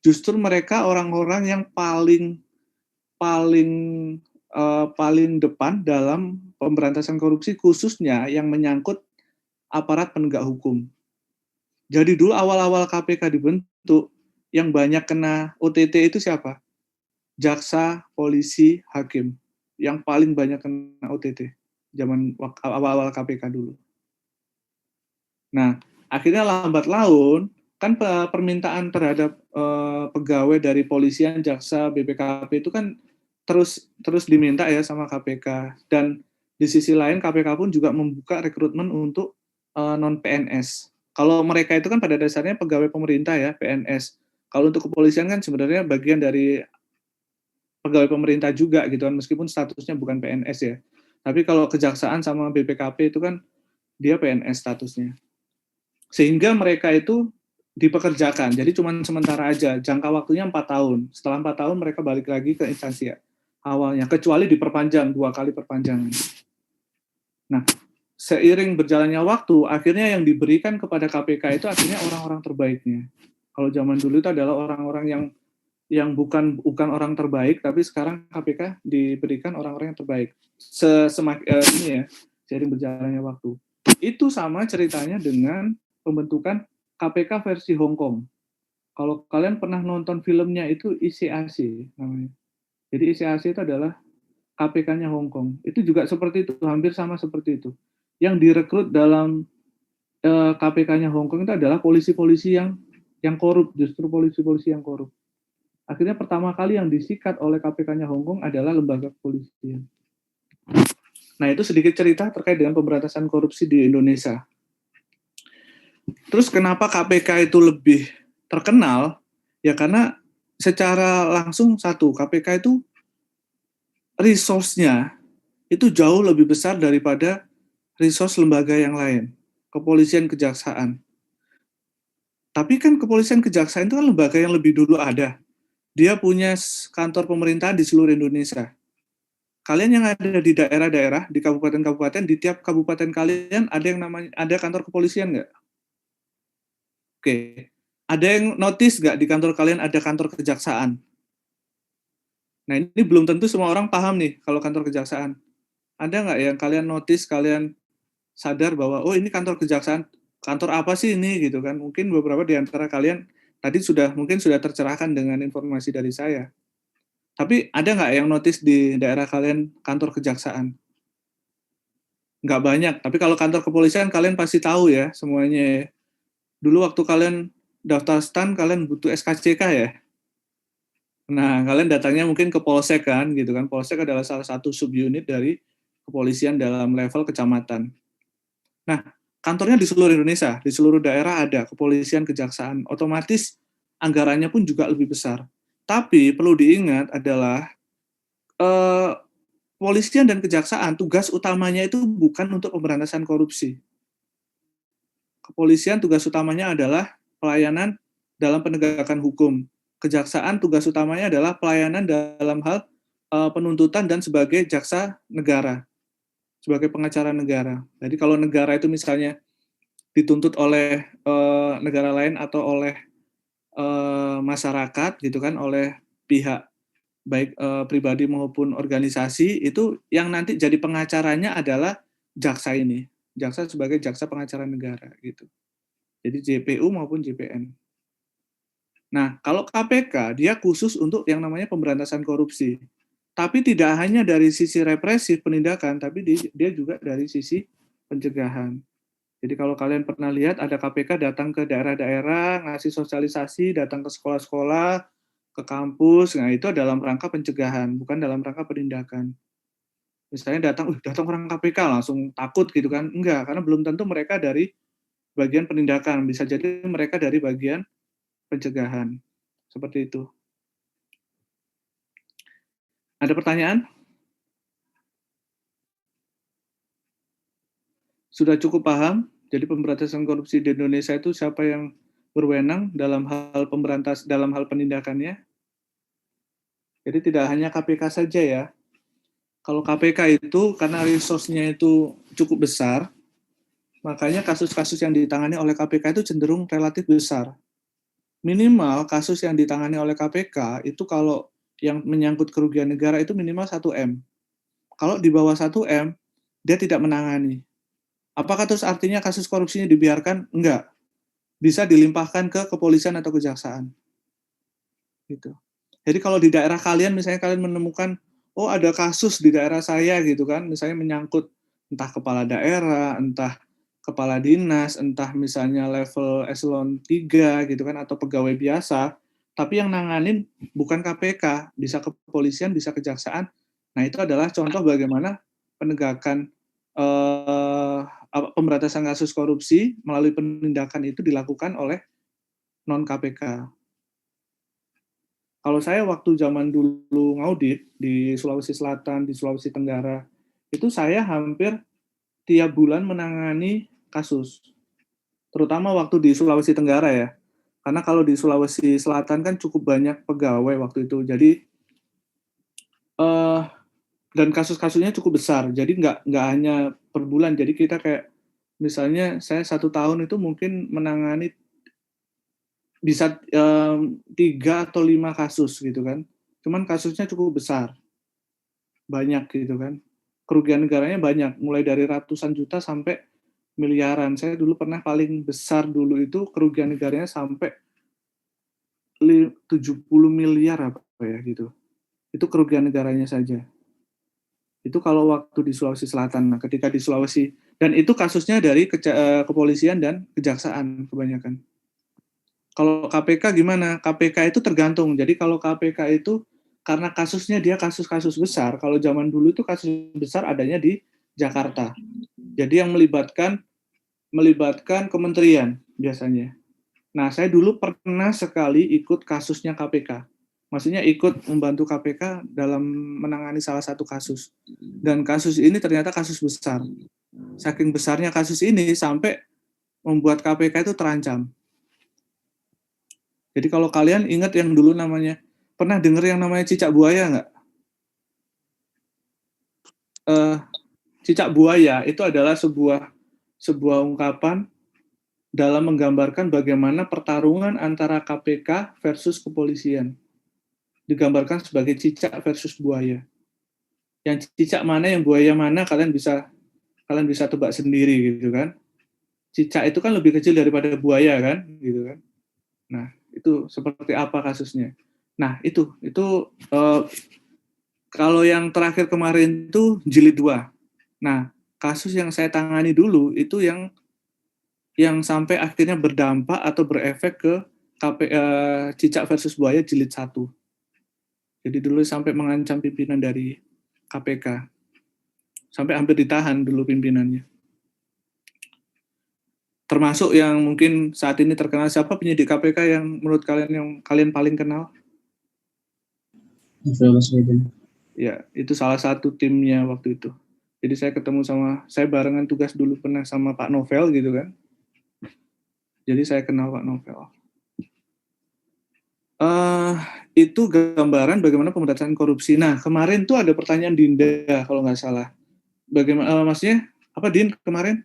justru mereka orang-orang yang paling depan dalam pemberantasan korupsi, khususnya yang menyangkut aparat penegak hukum. Jadi dulu awal-awal KPK dibentuk, yang banyak kena OTT itu siapa? Jaksa, polisi, hakim. Yang paling banyak kena OTT zaman awal-awal KPK dulu. Nah, akhirnya lambat laun kan permintaan terhadap pegawai dari polisian, jaksa, BPKP itu kan terus diminta ya sama KPK, dan di sisi lain KPK pun juga membuka rekrutmen untuk non PNS. Kalau mereka itu kan pada dasarnya pegawai pemerintah ya, PNS. Kalau untuk kepolisian kan sebenarnya bagian dari pegawai pemerintah juga gitu kan, meskipun statusnya bukan PNS ya. Tapi kalau kejaksaan sama BPKP itu kan dia PNS statusnya. Sehingga mereka itu dipekerjakan, jadi cuma sementara aja, jangka waktunya 4 tahun. Setelah 4 tahun mereka balik lagi ke instansi awalnya, kecuali diperpanjang 2 kali perpanjangan. Nah, seiring berjalannya waktu, akhirnya yang diberikan kepada KPK itu akhirnya orang-orang terbaiknya. Kalau zaman dulu itu adalah orang-orang yang bukan orang terbaik, tapi sekarang KPK diberikan orang-orang yang terbaik. Ini ya, seiring berjalannya waktu. Itu sama ceritanya dengan pembentukan KPK versi Hong Kong. Kalau kalian pernah nonton filmnya itu ICAC namanya. Jadi ICAC itu adalah KPK-nya Hong Kong. Itu juga seperti itu, hampir sama seperti itu. Yang direkrut dalam KPK-nya Hong Kong itu adalah polisi-polisi yang korup, justru polisi-polisi yang korup. Akhirnya pertama kali yang disikat oleh KPK-nya Hong Kong adalah lembaga kepolisian. Nah, itu sedikit cerita terkait dengan pemberantasan korupsi di Indonesia. Terus kenapa KPK itu lebih terkenal? Ya karena secara langsung satu, KPK itu resource-nya itu jauh lebih besar daripada resource lembaga yang lain, kepolisian, kejaksaan. Tapi kan kepolisian, kejaksaan itu kan lembaga yang lebih dulu ada. Dia punya kantor pemerintahan di seluruh Indonesia. Kalian yang ada di daerah-daerah, di kabupaten-kabupaten, di tiap kabupaten kalian ada kantor kepolisian nggak? Oke. Ada yang notice nggak di kantor kalian ada kantor kejaksaan? Nah, ini belum tentu semua orang paham nih kalau kantor kejaksaan. Ada nggak yang kalian notice, kalian sadar bahwa, oh ini kantor kejaksaan, kantor apa sih ini gitu kan? Mungkin beberapa di antara kalian tadi mungkin sudah tercerahkan dengan informasi dari saya. Tapi ada nggak yang notice di daerah kalian kantor kejaksaan? Nggak banyak, tapi kalau kantor kepolisian kalian pasti tahu ya semuanya ya. Dulu waktu kalian daftar STAN, kalian butuh SKCK ya? Nah, kalian datangnya mungkin ke Polsek kan, gitu kan. Polsek adalah salah satu subunit dari kepolisian dalam level kecamatan. Nah, kantornya di seluruh Indonesia, di seluruh daerah ada kepolisian, kejaksaan. Otomatis anggarannya pun juga lebih besar. Tapi perlu diingat adalah kepolisian dan kejaksaan tugas utamanya itu bukan untuk pemberantasan korupsi. Kepolisian tugas utamanya adalah pelayanan dalam penegakan hukum. Kejaksaan tugas utamanya adalah pelayanan dalam hal penuntutan dan sebagai jaksa negara, sebagai pengacara negara. Jadi kalau negara itu misalnya dituntut oleh negara lain atau oleh masyarakat gitu kan, oleh pihak baik pribadi maupun organisasi, itu yang nanti jadi pengacaranya adalah jaksa ini, jaksa sebagai jaksa pengacara negara gitu. Jadi JPU maupun JPN. Nah, kalau KPK dia khusus untuk yang namanya pemberantasan korupsi. Tapi tidak hanya dari sisi represif penindakan, tapi dia juga dari sisi pencegahan. Jadi kalau kalian pernah lihat ada KPK datang ke daerah-daerah, ngasih sosialisasi, datang ke sekolah-sekolah, ke kampus, nah itu dalam rangka pencegahan, bukan dalam rangka penindakan. Misalnya datang orang KPK langsung takut gitu kan? Enggak, karena belum tentu mereka dari bagian penindakan, bisa jadi mereka dari bagian pencegahan. Seperti itu. Ada pertanyaan? Sudah cukup paham? Jadi pemberantasan korupsi di Indonesia itu siapa yang berwenang dalam hal penindakannya? Jadi tidak hanya KPK saja ya. Kalau KPK itu karena resource-nya itu cukup besar, makanya kasus-kasus yang ditangani oleh KPK itu cenderung relatif besar. Minimal kasus yang ditangani oleh KPK itu kalau yang menyangkut kerugian negara itu minimal 1M. Kalau di bawah 1M, dia tidak menangani. Apakah terus artinya kasus korupsinya dibiarkan? Enggak. Bisa dilimpahkan ke kepolisian atau kejaksaan. Gitu. Jadi kalau di daerah kalian, misalnya kalian menemukan, oh ada kasus di daerah saya gitu kan, misalnya menyangkut entah kepala daerah, entah kepala dinas, entah misalnya level eselon 3 gitu kan, atau pegawai biasa, tapi yang nanganin bukan KPK, bisa kepolisian, bisa kejaksaan. Nah itu adalah contoh bagaimana penegakan pemberantasan kasus korupsi melalui penindakan itu dilakukan oleh non-KPK. Kalau saya waktu zaman dulu ngaudit di Sulawesi Selatan, di Sulawesi Tenggara, itu saya hampir tiap bulan menangani kasus. Terutama waktu di Sulawesi Tenggara ya. Karena kalau di Sulawesi Selatan kan cukup banyak pegawai waktu itu. Jadi dan kasus-kasusnya cukup besar. Jadi nggak hanya per bulan. Jadi kita kayak misalnya saya 1 tahun itu mungkin menangani bisa 3 atau 5 kasus gitu kan. Cuman kasusnya cukup besar. Banyak gitu kan. Kerugian negaranya banyak, mulai dari ratusan juta sampai miliaran. Saya dulu pernah paling besar dulu itu kerugian negaranya sampai 70 miliar apa ya gitu. Itu kerugian negaranya saja. Itu kalau waktu di Sulawesi Selatan. Nah, ketika di Sulawesi, dan itu kasusnya dari kepolisian dan kejaksaan kebanyakan. Kalau KPK gimana? KPK itu tergantung. Jadi kalau KPK itu karena kasusnya dia kasus-kasus besar, kalau zaman dulu itu kasus besar adanya di Jakarta. Jadi yang melibatkan kementerian biasanya. Nah, saya dulu pernah sekali ikut kasusnya KPK. Maksudnya ikut membantu KPK dalam menangani salah satu kasus. Dan kasus ini ternyata kasus besar. Saking besarnya kasus ini sampai membuat KPK itu terancam. Jadi kalau kalian ingat yang dulu namanya, pernah dengar yang namanya cicak buaya nggak? Cicak buaya itu adalah sebuah ungkapan dalam menggambarkan bagaimana pertarungan antara KPK versus kepolisian. Digambarkan sebagai cicak versus buaya. Yang cicak mana, yang buaya mana, kalian bisa tebak sendiri gitu kan. Cicak itu kan lebih kecil daripada buaya kan, gitu kan. Nah, itu seperti apa kasusnya. Nah, itu kalau yang terakhir kemarin itu jilid 2. Nah, kasus yang saya tangani dulu itu yang sampai akhirnya berdampak atau berefek ke cicak versus buaya jilid 1. Jadi dulu sampai mengancam pimpinan dari KPK. Sampai hampir ditahan dulu pimpinannya. Termasuk yang mungkin saat ini terkenal, siapa penyidik KPK yang menurut kalian paling kenal? Novel Baswedan. Ya, itu salah satu timnya waktu itu. Jadi saya barengan tugas dulu pernah sama Pak Novel gitu kan. Jadi saya kenal Pak Novel. Itu gambaran bagaimana pemberantasan korupsi. Nah, kemarin tuh ada pertanyaan Dinda kalau nggak salah. Bagaimana maksudnya apa Din kemarin?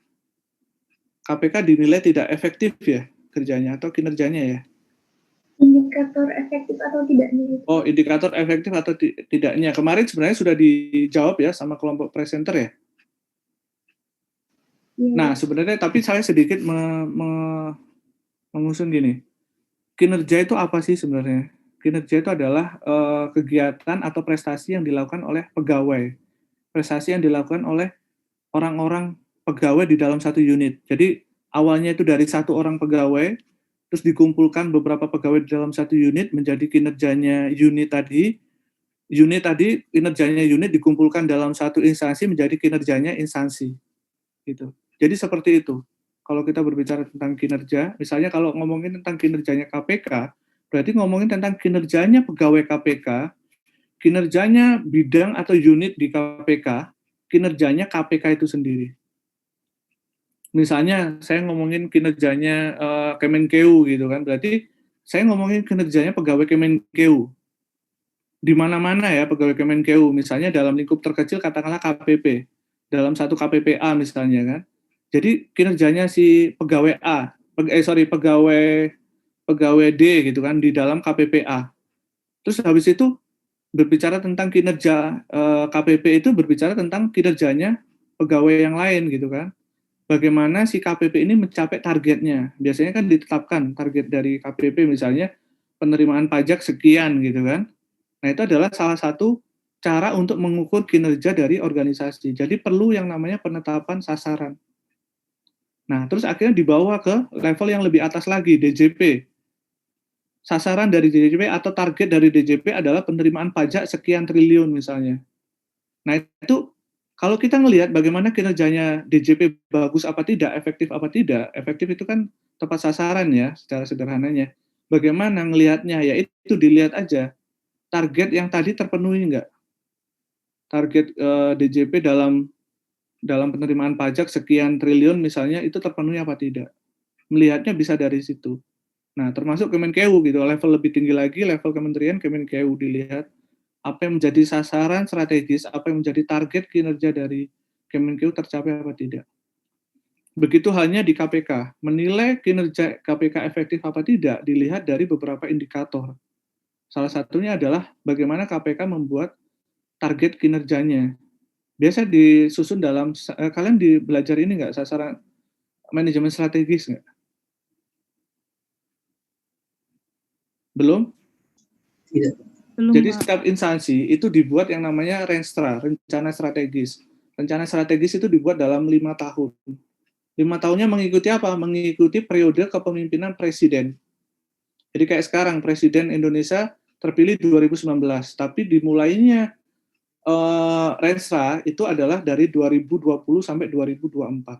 KPK dinilai tidak efektif ya kerjanya atau kinerjanya ya? Indikator efektif atau tidaknya. Oh, indikator efektif atau tidaknya. Kemarin sebenarnya sudah dijawab ya sama kelompok presenter ya. Nah, sebenarnya tapi saya sedikit mengusung gini. Kinerja itu apa sih sebenarnya? Kinerja itu adalah kegiatan atau prestasi yang dilakukan oleh pegawai. Prestasi yang dilakukan oleh orang-orang pegawai di dalam satu unit. Jadi awalnya itu dari satu orang pegawai, terus dikumpulkan beberapa pegawai di dalam satu unit menjadi kinerjanya unit tadi. Unit tadi kinerjanya unit dikumpulkan dalam satu instansi menjadi kinerjanya instansi. Gitu. Jadi seperti itu. Kalau kita berbicara tentang kinerja, misalnya kalau ngomongin tentang kinerjanya KPK, berarti ngomongin tentang kinerjanya pegawai KPK, kinerjanya bidang atau unit di KPK, kinerjanya KPK itu sendiri. Misalnya saya ngomongin kinerjanya Kemenkeu gitu kan, berarti saya ngomongin kinerjanya pegawai Kemenkeu. Di mana-mana ya pegawai Kemenkeu, misalnya dalam lingkup terkecil katakanlah KPP, dalam satu KPPA misalnya kan. Jadi kinerjanya si pegawai A, pegawai D gitu kan di dalam KPPA. Terus habis itu berbicara tentang kinerja KPP itu berbicara tentang kinerjanya pegawai yang lain gitu kan. Bagaimana si KPP ini mencapai targetnya. Biasanya kan ditetapkan target dari KPP misalnya penerimaan pajak sekian gitu kan. Nah, itu adalah salah satu cara untuk mengukur kinerja dari organisasi. Jadi perlu yang namanya penetapan sasaran. Nah, terus akhirnya dibawa ke level yang lebih atas lagi, DJP. Sasaran dari DJP atau target dari DJP adalah penerimaan pajak sekian triliun misalnya. Nah, itu kalau kita ngelihat bagaimana kinerjanya DJP bagus apa tidak, efektif itu kan tepat sasaran ya, secara sederhananya. Bagaimana ngelihatnya? Ya itu dilihat aja. Target yang tadi terpenuhi enggak? Target DJP dalam penerimaan pajak sekian triliun misalnya itu terpenuhi apa tidak. Melihatnya bisa dari situ. Nah, termasuk Kemenkeu gitu, level lebih tinggi lagi, level kementerian Kemenkeu dilihat apa yang menjadi sasaran strategis, apa yang menjadi target kinerja dari Kemenkeu tercapai apa tidak. Begitu halnya di KPK, menilai kinerja KPK efektif apa tidak dilihat dari beberapa indikator. Salah satunya adalah bagaimana KPK membuat target kinerjanya. Biasa disusun dalam, kalian belajar ini nggak, sasaran manajemen strategis nggak? Belum? Tidak. Belum, Jadi Pak. setiap instansi itu dibuat yang namanya Renstra, rencana strategis. Rencana strategis itu dibuat dalam 5 tahun. 5 tahunnya mengikuti apa? Mengikuti periode kepemimpinan presiden. Jadi kayak sekarang, Presiden Indonesia terpilih 2019, tapi dimulainya Renstra itu adalah dari 2020 sampai 2024.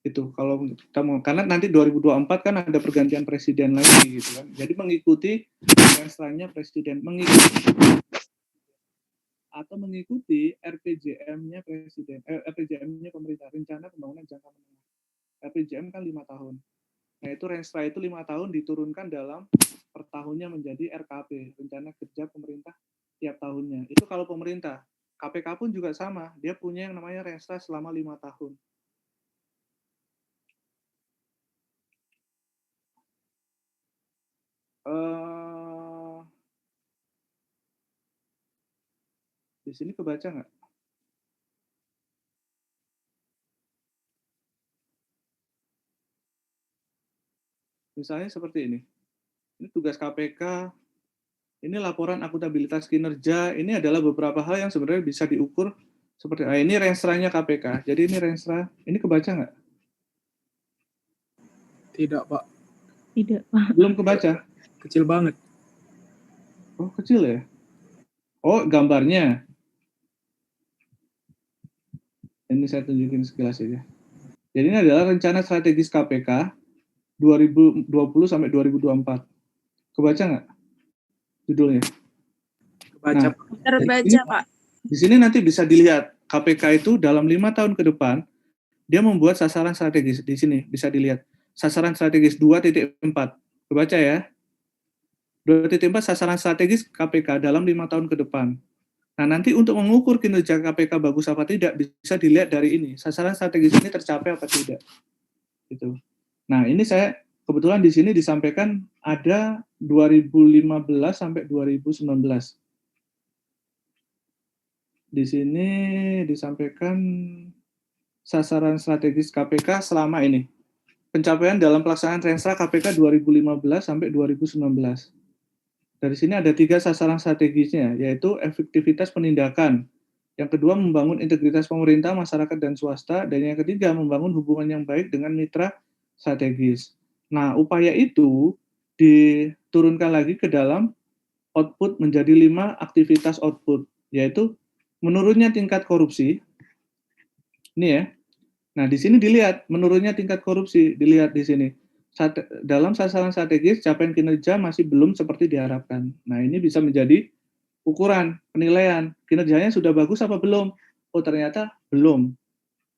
Itu kalau kita mau, karena nanti 2024 kan ada pergantian presiden lagi gitu kan. Jadi mengikuti renstra-nya presiden mengikuti RPJM-nya presiden, RPJM-nya pemerintah, rencana pembangunan jangka menengah. RPJM kan 5 tahun. Nah itu renstra itu 5 tahun diturunkan dalam per tahunnya menjadi RKP, rencana kerja pemerintah tiap tahunnya. Itu kalau pemerintah. KPK pun juga sama, dia punya yang namanya renstra selama 5 tahun. Di sini kebaca nggak? Misalnya seperti ini. Ini tugas KPK, ini laporan akuntabilitas kinerja, ini adalah beberapa hal yang sebenarnya bisa diukur seperti, ini renstranya KPK. Jadi ini renstra, ini kebaca nggak? Tidak, Pak. Tidak, Pak. Belum kebaca? Kecil banget. Oh, kecil ya? Oh, gambarnya. Ini saya tunjukin sekilas aja. Jadi ini adalah rencana strategis KPK 2020 sampai 2024. Kebaca nggak judulnya? Kebaca, Nah, Pak. Terbaca, Pak. Di sini nanti bisa dilihat KPK itu dalam 5 tahun ke depan dia membuat sasaran strategis. Di sini bisa dilihat sasaran strategis 2.4. Kebaca ya. 2.4 sasaran strategis KPK dalam 5 tahun ke depan. Nah, nanti untuk mengukur kinerja KPK bagus apa tidak bisa dilihat dari ini. Sasaran strategis ini tercapai apa tidak. Gitu. Nah, ini saya kebetulan di sini disampaikan ada 2015 sampai 2019. Di sini disampaikan sasaran strategis KPK selama ini. Pencapaian dalam pelaksanaan renstra KPK 2015 sampai 2019. Dari sini ada 3 sasaran strategisnya, yaitu efektivitas penindakan. Yang kedua, membangun integritas pemerintah, masyarakat, dan swasta. Dan yang ketiga, membangun hubungan yang baik dengan mitra strategis. Nah, upaya itu diturunkan lagi ke dalam output menjadi 5 aktivitas output, yaitu menurunnya tingkat korupsi. Ini ya. Nah, di sini dilihat menurunnya tingkat korupsi, dilihat di sini. Dalam sasaran strategis, capaian kinerja masih belum seperti diharapkan. Nah, ini bisa menjadi ukuran, penilaian. Kinerjanya sudah bagus apa belum? Oh, ternyata belum.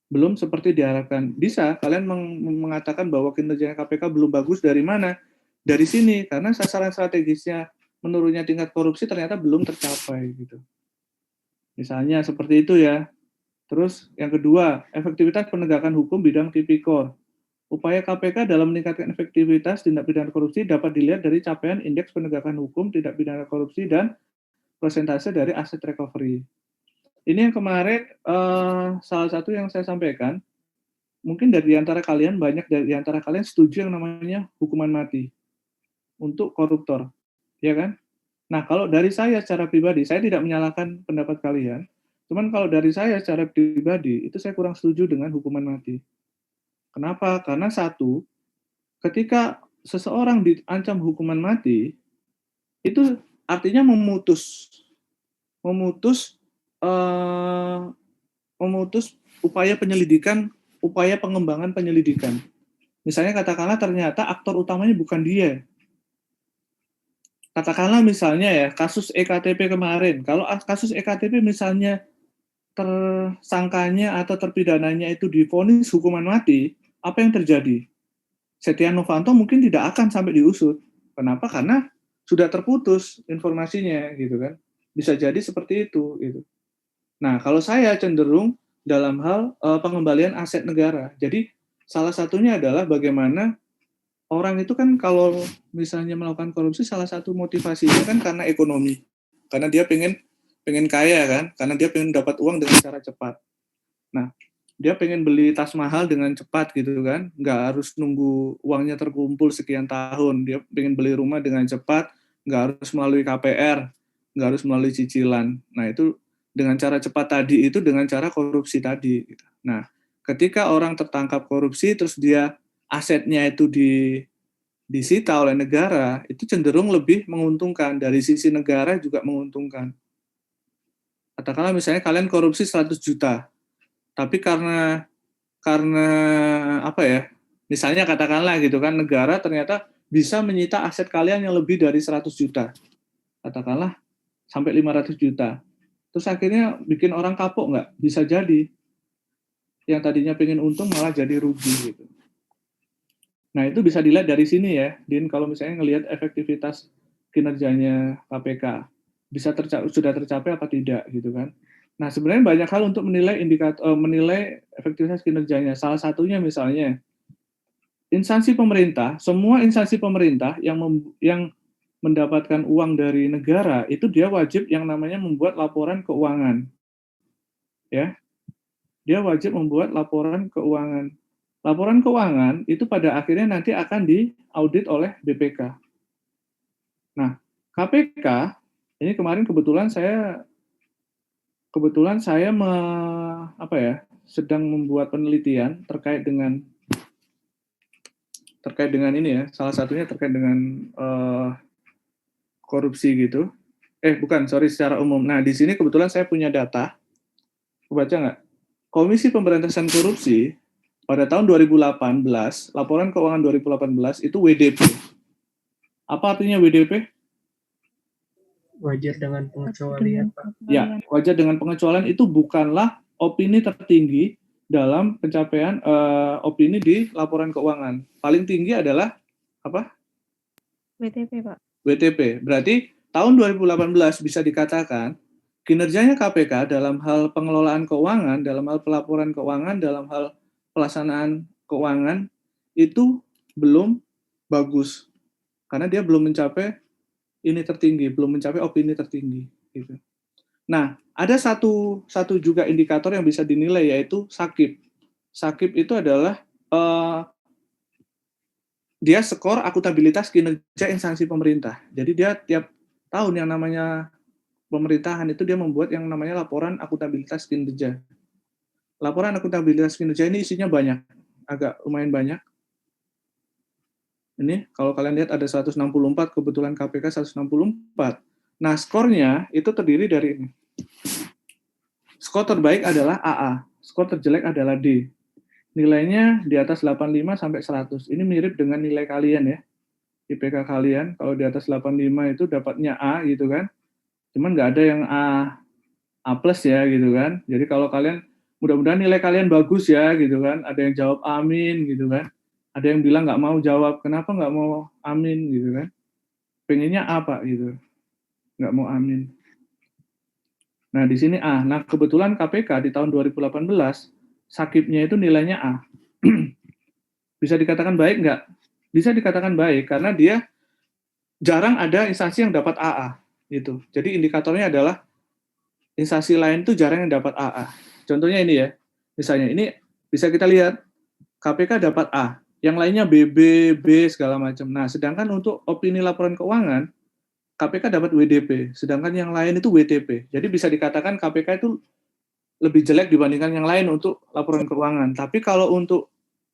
Belum seperti diharapkan. Bisa kalian mengatakan bahwa kinerja KPK belum bagus dari mana? Dari sini, karena sasaran strategisnya menurunnya tingkat korupsi ternyata belum tercapai. Gitu. Misalnya seperti itu ya. Terus yang kedua, efektivitas penegakan hukum bidang tipikor. Upaya KPK dalam meningkatkan efektivitas tindak pidana korupsi dapat dilihat dari capaian indeks penegakan hukum tindak pidana korupsi dan persentase dari aset recovery. Ini yang kemarin salah satu yang saya sampaikan, mungkin dari antara kalian, banyak dari antara kalian setuju yang namanya hukuman mati untuk koruptor, ya kan? Nah, kalau dari saya secara pribadi, saya tidak menyalahkan pendapat kalian, cuman kalau dari saya secara pribadi, itu saya kurang setuju dengan hukuman mati. Kenapa? Karena satu, ketika seseorang diancam hukuman mati, itu artinya memutus upaya penyelidikan, upaya pengembangan penyelidikan. Misalnya katakanlah ternyata aktor utamanya bukan dia. Katakanlah misalnya ya, kasus EKTP kemarin. Kalau kasus EKTP misalnya tersangkanya atau terpidananya itu divonis hukuman mati, apa yang terjadi? Setia Novanto mungkin tidak akan sampai diusut. Kenapa? Karena sudah terputus informasinya, gitu kan. Bisa jadi seperti itu, gitu. Nah, kalau saya cenderung dalam hal pengembalian aset negara. Jadi salah satunya adalah bagaimana orang itu kan kalau misalnya melakukan korupsi, salah satu motivasinya kan karena ekonomi, karena dia pengen kaya kan, karena dia pengen dapat uang dengan cara cepat. Nah, dia pengen beli tas mahal dengan cepat gitu kan, nggak harus nunggu uangnya terkumpul sekian tahun. Dia pengen beli rumah dengan cepat, nggak harus melalui KPR, nggak harus melalui cicilan. Nah, itu dengan cara cepat tadi itu dengan cara korupsi tadi. Nah, ketika orang tertangkap korupsi terus dia asetnya itu disita oleh negara, itu cenderung lebih menguntungkan. Dari sisi negara juga menguntungkan. Katakanlah misalnya kalian korupsi 100 juta, tapi karena apa ya, misalnya katakanlah gitu kan, negara ternyata bisa menyita aset kalian yang lebih dari 100 juta. katakanlah sampai 500 juta. Terus akhirnya bikin orang kapok nggak? Bisa jadi. Yang tadinya pengen untung malah jadi rugi gitu. Nah, itu bisa dilihat dari sini ya, Din, kalau misalnya ngelihat efektivitas kinerjanya KPK. Sudah tercapai apa tidak gitu kan. Nah, sebenarnya banyak hal untuk menilai efektivitas kinerjanya. Salah satunya misalnya instansi pemerintah, semua instansi pemerintah yang mendapatkan uang dari negara itu dia wajib yang namanya membuat laporan keuangan. Ya. Dia wajib membuat laporan keuangan. Laporan keuangan itu pada akhirnya nanti akan diaudit oleh BPK. Nah, KPK ini kemarin kebetulan saya sedang membuat penelitian terkait dengan ini ya. Salah satunya terkait dengan korupsi gitu. Secara umum. Nah, di sini kebetulan saya punya data. Kebaca nggak? Komisi Pemberantasan Korupsi pada tahun 2018, laporan keuangan 2018 itu WDP. Apa artinya WDP? Wajar dengan pengecualian, Pak. Ya, wajar dengan pengecualian itu bukanlah opini tertinggi dalam pencapaian opini di laporan keuangan. Paling tinggi adalah apa? WTP, Pak. WTP. Berarti tahun 2018 bisa dikatakan kinerjanya KPK dalam hal pengelolaan keuangan, dalam hal pelaporan keuangan, dalam hal pelaksanaan keuangan itu belum bagus karena dia belum mencapai belum mencapai opini tertinggi gitu. Nah, ada satu juga indikator yang bisa dinilai yaitu SAKIP. SAKIP itu adalah dia skor akuntabilitas kinerja instansi pemerintah. Jadi dia tiap tahun yang namanya pemerintahan itu dia membuat yang namanya laporan akuntabilitas kinerja. Laporan akuntabilitas kinerja ini isinya banyak, agak lumayan banyak. Ini kalau kalian lihat ada 164, kebetulan KPK 164. Nah, skornya itu terdiri dari ini. Skor terbaik adalah AA, skor terjelek adalah D. Nilainya di atas 85 sampai 100. Ini mirip dengan nilai kalian ya. IPK kalian kalau di atas 85 itu dapatnya A gitu kan. Cuman nggak ada yang A plus ya gitu kan. Jadi kalau kalian mudah-mudahan nilai kalian bagus ya gitu kan. Ada yang jawab amin gitu kan. Ada yang bilang nggak mau jawab, kenapa nggak mau amin gitu kan. Pengennya A Pak gitu. Nggak mau amin. Nah di sini A. Nah kebetulan KPK di tahun 2018 sakitnya itu nilainya A. Bisa dikatakan baik nggak? Bisa dikatakan baik karena dia jarang ada instansi yang dapat AA gitu. Jadi indikatornya adalah instansi lain tuh jarang yang dapat AA. Contohnya ini ya, misalnya ini bisa kita lihat KPK dapat A, yang lainnya BB, B segala macam. Nah, sedangkan untuk opini laporan keuangan KPK dapat WDP, sedangkan yang lain itu WTP. Jadi bisa dikatakan KPK itu lebih jelek dibandingkan yang lain untuk laporan keuangan. Tapi kalau untuk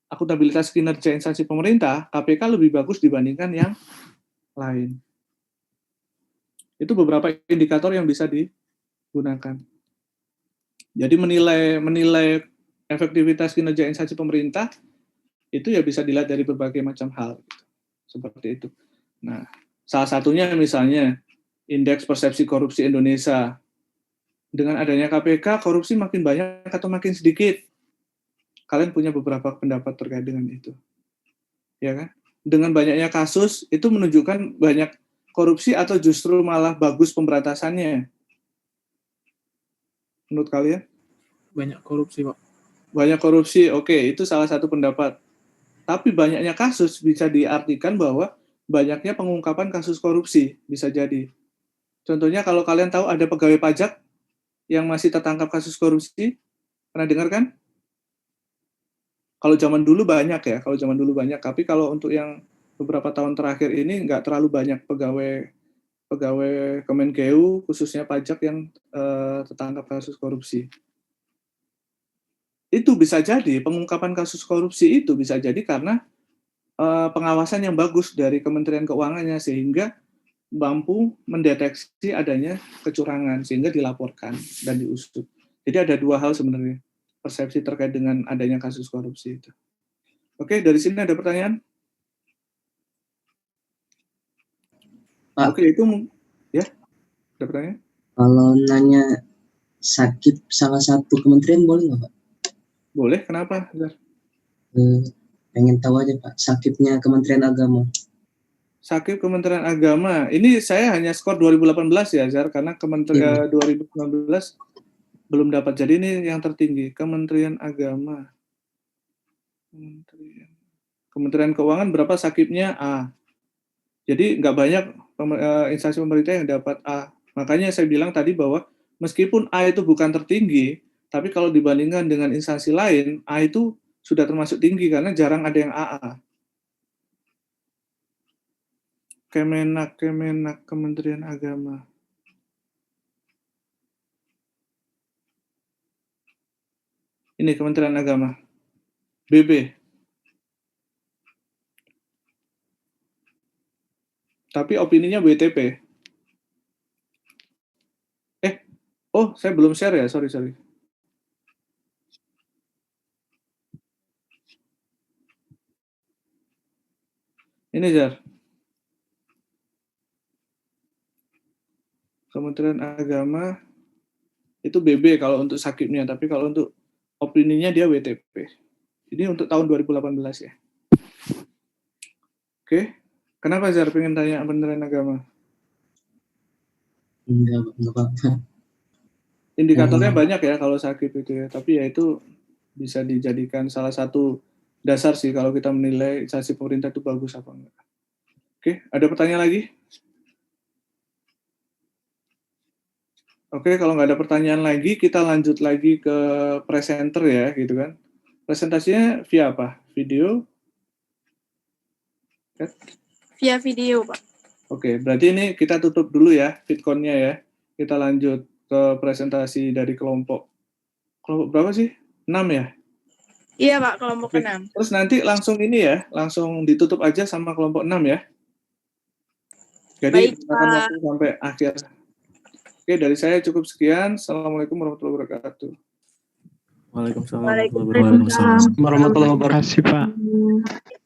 akuntabilitas kinerja instansi pemerintah, KPK lebih bagus dibandingkan yang lain. Itu beberapa indikator yang bisa digunakan. Jadi menilai efektivitas kinerja instansi pemerintah itu ya bisa dilihat dari berbagai macam hal, gitu. Seperti itu. Nah, salah satunya misalnya indeks persepsi korupsi Indonesia. Dengan adanya KPK, korupsi makin banyak atau makin sedikit? Kalian punya beberapa pendapat terkait dengan itu, ya kan? Dengan banyaknya kasus itu menunjukkan banyak korupsi atau justru malah bagus pemberantasannya? Menurut kalian? Banyak korupsi, Pak. Banyak korupsi, oke, itu salah satu pendapat. Tapi banyaknya kasus bisa diartikan bahwa banyaknya pengungkapan kasus korupsi, bisa jadi. Contohnya kalau kalian tahu ada pegawai pajak yang masih tertangkap kasus korupsi, pernah dengar kan? Kalau zaman dulu banyak ya, tapi kalau untuk yang beberapa tahun terakhir ini nggak terlalu banyak pegawai Kemenkeu, khususnya pajak yang tertangkap kasus korupsi. Itu bisa jadi, pengungkapan kasus korupsi itu bisa jadi karena pengawasan yang bagus dari Kementerian Keuangannya, sehingga mampu mendeteksi adanya kecurangan, sehingga dilaporkan dan diusut. Jadi ada dua hal sebenarnya, persepsi terkait dengan adanya kasus korupsi itu. Oke, dari sini ada pertanyaan? Pak. Oke, itu ya. Ada pertanyaan? Kalau nanya sakit salah satu kementerian boleh nggak Pak? Boleh, kenapa? Zar? Pengen tahu aja Pak, sakitnya Kementerian Agama. Sakit Kementerian Agama. Ini saya hanya skor 2018 ya, Zar, karena Kementerian 2019 belum dapat. Jadi ini yang tertinggi, Kementerian Agama. Kementerian Keuangan berapa sakitnya? A. Jadi nggak banyak instansi pemerintah yang dapat A. Makanya saya bilang tadi bahwa meskipun A itu bukan tertinggi, tapi kalau dibandingkan dengan instansi lain, A itu sudah termasuk tinggi karena jarang ada yang AA. Kemenak, Kementerian Agama. Ini Kementerian Agama. BB. Tapi opininya WTP. Oh, saya belum share ya, sorry. Ini, Jar. Kementerian Agama itu BB kalau untuk sakitnya, tapi kalau untuk opininya dia WTP. Ini untuk tahun 2018 ya. Oke. Kenapa, Jar, pengen tanya Kementerian Agama? Enggak apa-apa. Indikatornya banyak ya kalau sakit itu ya, tapi ya itu bisa dijadikan salah satu dasar sih kalau kita menilai instansi pemerintah itu bagus apa enggak. Oke, ada pertanyaan lagi? Oke, kalau nggak ada pertanyaan lagi, kita lanjut lagi ke presenter ya, gitu kan. Presentasinya via apa? Video? Via video, Pak. Oke, berarti ini kita tutup dulu ya, VidCon-nya ya. Kita lanjut ke presentasi dari kelompok berapa sih? 6 ya? Iya, Pak, kelompok Oke. 6. Terus nanti langsung ini ya, langsung ditutup aja sama kelompok 6 ya. Jadi Baik, akan Pak. waktu sampai akhir. Oke, dari saya cukup sekian. Assalamualaikum warahmatullahi wabarakatuh. Waalaikumsalam Waalaikumsalam. warahmatullahi wabarakatuh. Warahmatullahi wabarakatuh. Terima kasih Pak.